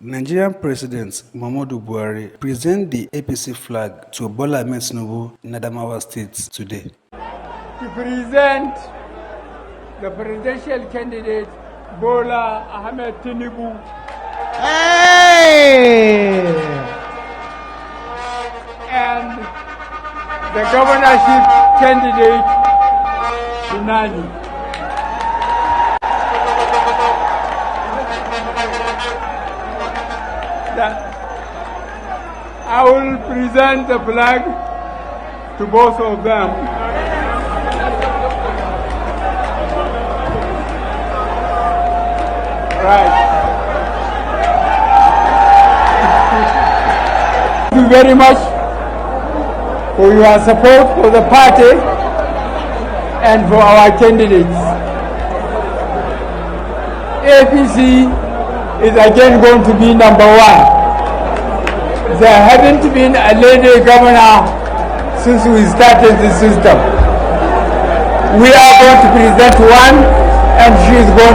Nigerian President Muhammadu Buhari present the APC flag to Bola Ahmed Tinubu in Adamawa State today. To present the presidential candidate Bola Ahmed Tinubu. Hey! And the governorship candidate Binani. I will present the flag to both of them. Right. Thank you very much for your support for the party and for our candidates. APC is again going to be number one. There haven't been a lady governor since we started the system. We are going to present one, and she is going